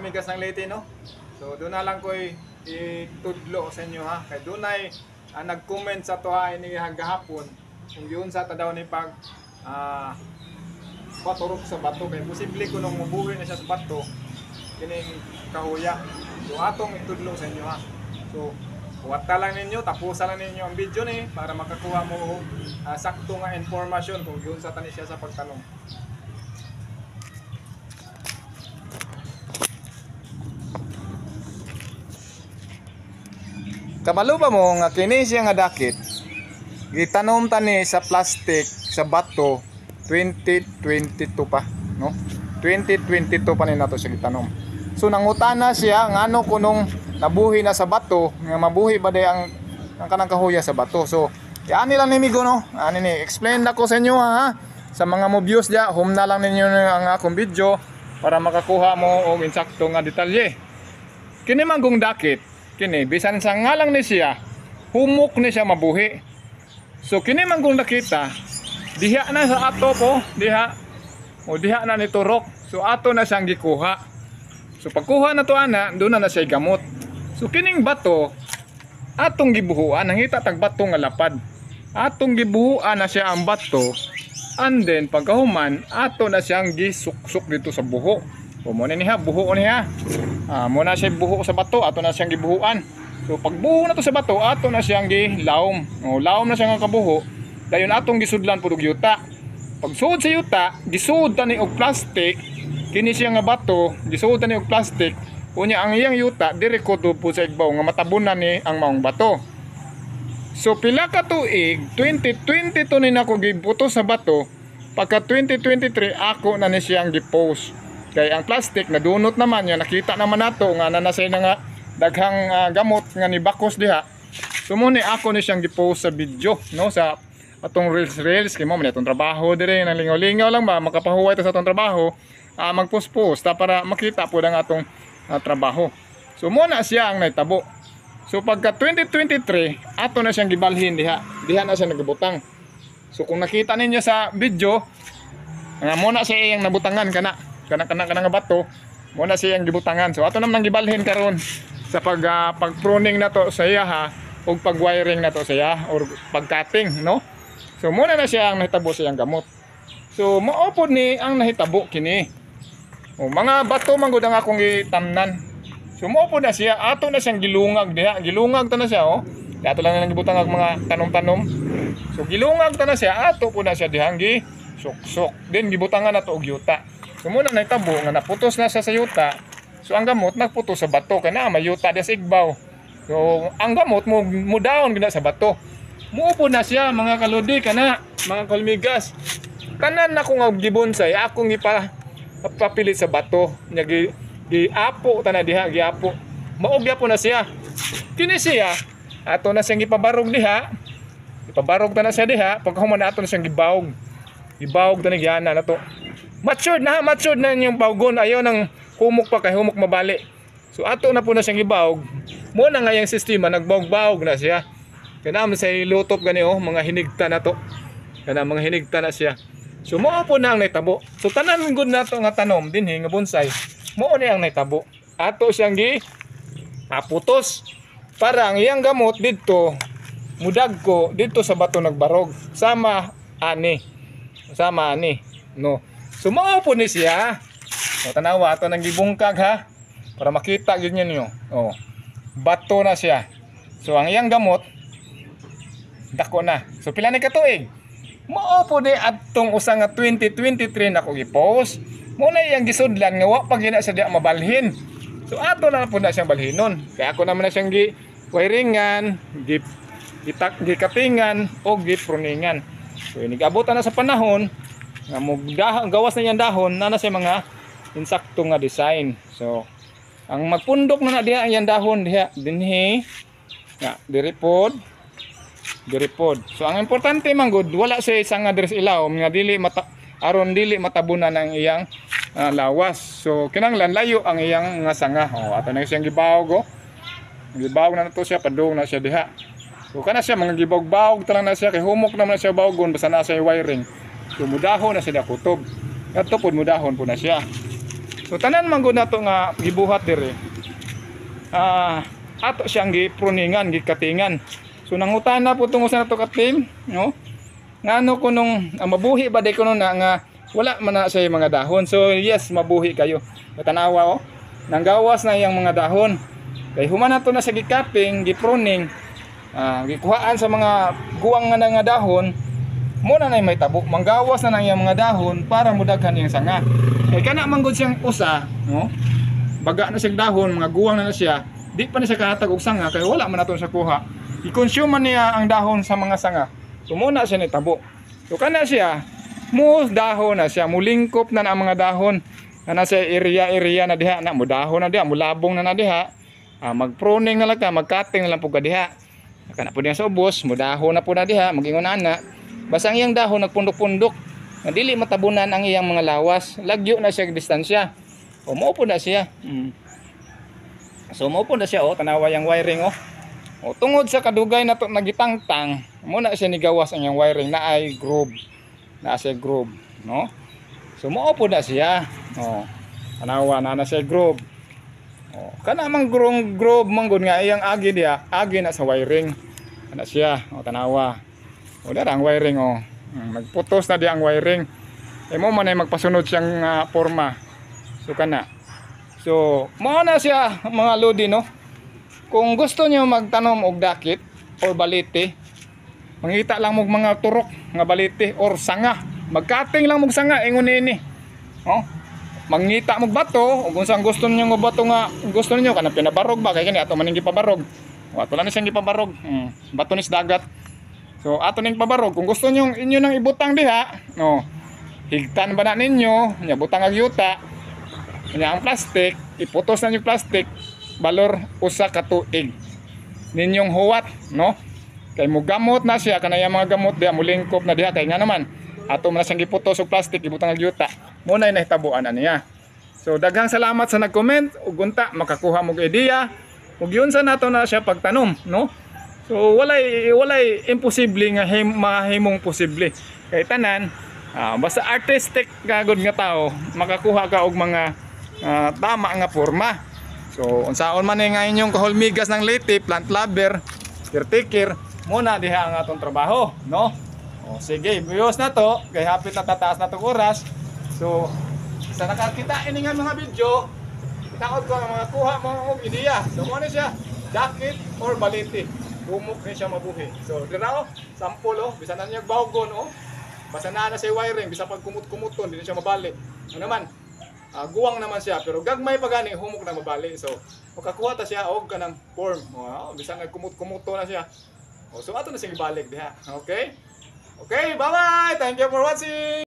Migas ng Leyte, no? So doon na lang ko itudlo sa inyo ha. Kay doon ay nag-comment sa tuha ini hagahapon kung yun sa tadaw ni pag paturok sa bato. Kaya posible ko nung mabuhi na siya sa bato kining kahuya. So atong itudlo sa inyo ha. So kuwata lang ninyo, tapusan lang ninyo ang video ni para makakuha mo sakto nga informasyon kung yun sa tani siya sa pagtanong. Kabalo ba mo nga kini siya nga dakit gitanom tani sa plastic sa bato 2022 pa, no? 2022 pa ni nato siya gitanom. So nangutana siya ngano kunong nabuhi na sa bato nga mabuhi ba day ang kanang kahuya sa bato. So ani lang nimigo, no? Ani ni explain na ko sa inyo ha. Sa mga mo views dia, home na lang ninyo ang akong video para makakuha mo og insakto nga detalye. Kini manggong dakit kini bisan sa ngalang ni siya humok ni siya mabuhi. So kini man kung nakita diha na sa ato po diha na ni turok. So ato na siyang gikuha. So pagkuha na to ana doon na siya gamot. So kining bato atong gibuhuan nangita tag bato nga lapad. Atong gibuhuan na siya ang bato and then pagkahuman ato na siyang gisuksok dito sa buho. O muna niya buho niya. Muna siya buho sa bato, ato na siyang gibuhuan. So pag buho na to sa bato, ato na siyang gilawom. O lawom na siyang kabuho. Dayon atong gisudlan pud og yuta. Pag suod sa yuta, gisuod tani og plastic. Kini siya nga bato, gisuod tani og plastic. Unya ang iyang yuta dire ko po sa igbaw nga matabunan ni ang maong bato. So pila ka tuig, 2022 ni nako gibuto sa bato. Pagka 2023 ako na ni siyang gipost. Kay ang plastic nadunot naman yan, nakita naman nato nga nanasay na nga daghang gamot nga ni bakos diha. So mo ni ako ni siyang gipost sa video, no, sa atong reels kay mo man itong trabaho dire nang lingaw-lingaw lang ba makapahuway ta sa atong trabaho, magpost-post ta para makita pud ang atong trabaho. So mo na siya ang naitabo. So pagka 2023 ato na siyang gibalhin diha na siya nagibutang. So kung nakita ninyo sa video nga mo na siya iyang nabutangan kana nga bato mo na siyang gibutangan. So ato naman gibalhin karon sa pag-pruning na to sa iya ha ug pag-wiring na to sa iya or pag-cutting, no? So muna na siya ang nahitabo sa iyang gamot. So mao pod ni ang nahitabo kini. O mga bato man gud ang akong gitamnan. So mao pod na siya, ato na siyang gilungag diha. Gilungag ta na siya, oh. Ato lang nang gibutang ang mga tanom-tanom. So gilungag ta na siya, ato po na siya dihang gi-suksok. Then gibutangan na to og yuta. So muna nahitabo nga naputos na siya sa yuta. So ang gamot nagputos sa bato kay na may yuta sa igbaw. So ang gamot mo daon gid sa bato. Muupo na siya mga kalodi kana, mga kalmigas. Tanan na ko nga gibonsay, akong ipapilit sa bato. Nya giapo ta na diha, giapo. Maogya po na siya. Kini siya ato na siyang ipabarog diha. Ipabarog ta na siya diha, pagkahuman na ato na siyang gibawog. Gibawog ta ni giana na to. Matured na yung bawgon, ayaw nang humok pa kay humok mabali. So ato na po na siyang gibawog. Mo na nga yung sistema nagbawog-bawog na siya. Kana man sa lutop gani, oh, mga hinigta na to. Kana mga hinigta na siya. So mo po na ang naitabo. So tanan gud nato nga tanom dinhi nga bonsai. Mo na ang naitabo. Ato siyang putos para ang iyang gamot didto mudag ko didto sa bato nagbarog. Sama ani, no. So mao po ni siya. O tanawa ato nang gibungkag ha para makita gyud niyo. Oh. Bato na siya. So ang iyang gamot dako na. So pila ni katuig? Mao po ni adtong usa nga 2023 nako gi-post. Mo na iyang gisudlan nga wa pa gina sa diha mabalhin. So ato na po na siyang balhinon. Kaya ako naman na siyang gi-wiringan, gikatingan o gipruningan. So inigabutan na sa panahon nga gawas na yan dahon na siya mga insakto nga design. So ang magpundok na diha ang yan dahon diha dinhi nga diripod. So ang importante man gud wala siya isang nga dress ilawom nga dili matabunan ang iyang lawas. So kinahanglan layo ang iyang nga sanga. Ato na siyang gibawog, gibawog na to siya, padung na siya diha. So kana siya mga gibawog-bawog ta lang na siya kay humok naman na siya bawgon basta na siya wiring. So mudahon na siya kutob. Kadto pud mudahon po na siya. So tanan man gud nato nga gibuhat diri. Ato siyang gipruningan, gikatingan. So nangutana po tungo sa nato ka team, no? Ngano ko nung mabuhi ba day ko nung na nga wala man na siya mga dahon. So yes, mabuhi kayo. Tanawa oh. Nanggawas na yang mga dahon. Kay human nato na sa gikating, gipruning, gikuhaan sa mga guwang nga dahon, muna na may tabo. Manggawas na nang yang mga dahon para mudaghan yung sanga. Kay kana man gud siyang usa, no? Baga na siyang dahon, mga guwang na siya. Di pa na siya kahatag og sanga kay wala man naton sa kuha. I-consume man niya ang dahon sa mga sanga. So muna siya ni tabo. So kana siya, mo dahon na siya, mulingkop na ang mga dahon. Na sa area na diha na mo dahon na diha, mo labong na diha. Mag-pruning na lang ka, mag-cutting na lang po ka diha. Kana po diha sa ubos, mo dahon na po na diha, mag-ingon ana. Basta ang iyang dahon nagpundok-pundok. Na dili matabunan ang iyang mga lawas, lagyo na siya distansya. O mao po na siya. So mao po na siya tanawa yang wiring O tungod sa kadugay na to nagitangtang, mo na siya nigawas ang iyang wiring na ay groove. Na siya groove, no? So mao po na siya. Tanawa na siya groove. Kana mang groove manggod nga iyang agi diya, agi na sa wiring. Ana siya, tanawa. Dara ang wiring nagputos na diya ang wiring. Mo man ay magpasunod siyang forma. So kana. So mao na siya mga lodi, no. Kung gusto niyo magtanom og dakit or balite, mangita lang mo mga turok nga balite or sanga. Magkating lang mong sanga ingon ini. Mangita mo bato ug unsang gusto niyo nga bato nga gusto niyo kana pinabarog ba kay kani ato maning gipabarog. Ato lang siyang gipabarog. Bato nis dagat. So ato ning pabarog kung gusto niyo inyo nang ibutang diha, higtan ba na ninyo, nya butang ag yuta. Nya ang plastic, iputos na yung plastic, balor usa ka tuig. Ninyong huwat, no? Kay mo gamot na siya kanaya mga gamot diha mulingkop na diha kay nga naman ato man siyang giputos og plastic ibutang ag yuta. Muna ay nahitabuan na niya. So daghang salamat sa nag-comment ug unta makakuha mo og ideya ug yun sa nato na siya pagtanom, no? So walay imposible nga mahimong posible. Kay tanan basta artistic gagod nga tao makakuha ka og mga tama nga forma. So unsaon man nga inyong kahulmigas ng liti, plant lover, caretaker, muna diha ang atong trabaho, no? Sige, buyos na to kay hapit na tataas na tong oras. So sa nakakita ini nga mga video, takot ko mga kuha mo og ideya. So mo na siya, jacket or balete. Gumok na siya mabuhi. So dira sample bisan na niya bawgon basta na siya wiring, bisan pag kumut-kumuton dili siya mabali. Ano man? Guwang naman siya pero gagmay pa gani humok na mabali. So makakuha ta siya og kanang form. Bisan nagkumut-kumuto na siya. So ato na siya ibalik diha. Okay? Okay, bye-bye. Thank you for watching.